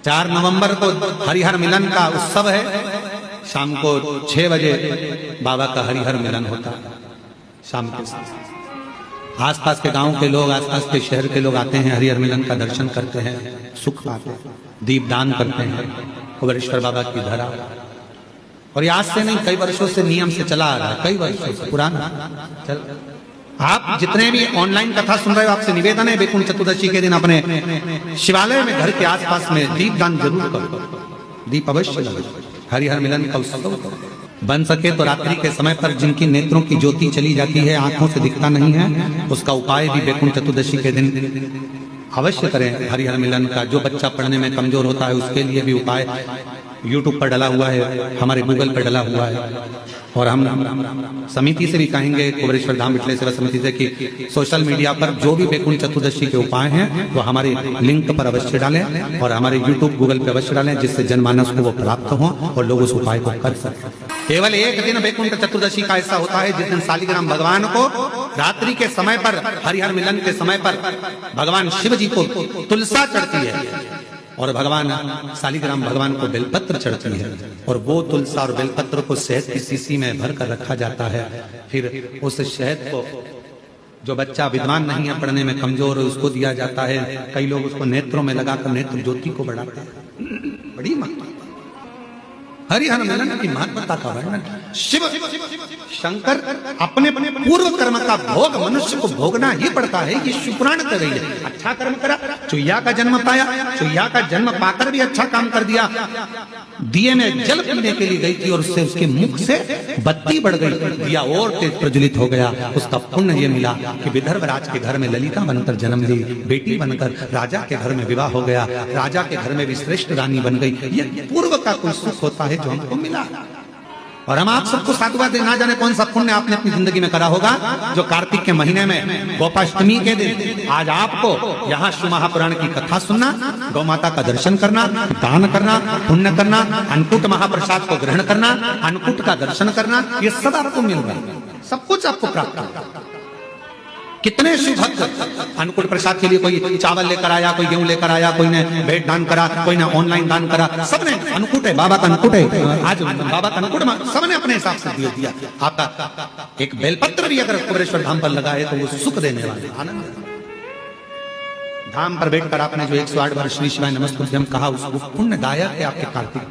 4 नवंबर को हरिहर मिलन का उत्सव है। शाम को 6 बजे बाबा का हरिहर मिलन होता है। शाम के समय आसपास के गांव के लोग, आसपास के शहर के लोग आते हैं, हरिहर मिलन का दर्शन करते हैं, सुख पाते हैं, दीपदान करते हैं कुबेरेश्वर बाबा की धरा। और ये आज से नहीं, कई वर्षों से नियम से चला आ रहा है, कई वर्षों से पुराना चल। आप जितने भी ऑनलाइन कथा सुन रहे हो, आपसे निवेदन है वैकुंठ चतुर्दशी के दिन अपने शिवालय में, घर के आसपास में दीपदान जरूर करो, दीप अवश्य लगाओ, हरिहर मिलन का उत्सव करो। बन सके तो रात्रि के समय पर जिनकी नेत्रों की ज्योति चली जाती है, आंखों से दिखता नहीं है, उसका उपाय भी वैकुंठ चतुर्दशी के दिन अवश्य करें हरिहर मिलन का। जो बच्चा पढ़ने में कमजोर होता है उसके लिए भी उपाय YouTube पर डला हुआ है, हमारे गूगल पर डला हुआ है। और हम समिति से भी कहेंगे, कुबेरेश्वर धाम विठले सेवा समिति से, कि सोशल मीडिया पर जो भी वैकुंठ चतुर्दशी के उपाय हैं वो हमारे लिंक पर अवश्य डालें और हमारे YouTube गूगल पे अवश्य डालें, जिससे जनमानस को वो प्राप्त हो और लोग उस उपाय को कर सकें। केवल एक दिन वैकुंठ चतुर्दशी का ऐसा होता है जिस दिन शालिग्राम भगवान को रात्रि के समय पर, हरिहर मिलन के समय पर, भगवान शिव जी को तुलसा चढ़ती है और भगवान शालिग्राम भगवान को बेलपत्र चढ़ती है। और वो तुलसा और बेलपत्र को शहद की शीशी में भर कर रखा जाता है। फिर उस शहद को जो बच्चा विद्वान नहीं है, पढ़ने में कमजोर है, उसको दिया जाता है। कई लोग उसको नेत्रों में लगाकर नेत्र ज्योति को बढ़ाते हैं। बड़ी महत्ता हरिहर मिलन की महत्ता का वर्णन। शिव शंकर अपने पूर्व कर्म का भोग मनुष्य को भोगना ही पड़ता है। ये शिवपुराण कर रही है। अच्छा कर्म करा, चुईया का जन्म पाया, चुईया का जन्म पाकर भी अच्छा काम कर दिया। दिए में जल पीने के लिए गई थी और उससे उसके मुख से बत्ती बढ़ गई, दिया और तेज प्रज्वलित हो गया। उसका पुण्य ये मिला कि विदर्भ राज के घर में ललिता बनकर जन्म ली, बेटी बनकर राजा के घर में विवाह हो गया, राजा के घर में भी श्रेष्ठ रानी बन गई। ये पूर्व का कोई सुख होता है जो हमको मिला। और हम आप सबको साधुवाद ना जाने कौन सा पुण्य आपने अपनी जिंदगी में करा होगा, जो कार्तिक के महीने में गोपाष्टमी के दिन आज आपको यहाँ शिव महापुराण की कथा सुनना, गौ माता का दर्शन करना, दान करना, पुण्य करना, अन्नकूट महाप्रसाद को ग्रहण करना, अन्नकूट का दर्शन करना, ये सब आपको मिल रहा है, सब कुछ आपको प्राप्त होगा। कितने शिव भक्त अन्नकूट प्रसाद के लिए कोई चावल लेकर आया, कोई गेहूं लेकर आया, कोई ने भेंट दान करा, कोई ने ऑनलाइन दान करा, सबने अन्नकूट है, बाबा का अन्नकूट है, आज बाबा का अन्नकूट सबने अपने हिसाब से दे दिया। आपका एक बेलपत्र भी अगर कुबेरेश्वर धाम पर लगा है तो वो सुख देने वाले, आनंद। धाम पर बैठकर आपने जो 108 बार श्री शिवाय नमस्तुभ्यम कहा, उसको पुण्यदायक है आपके कार्तिक।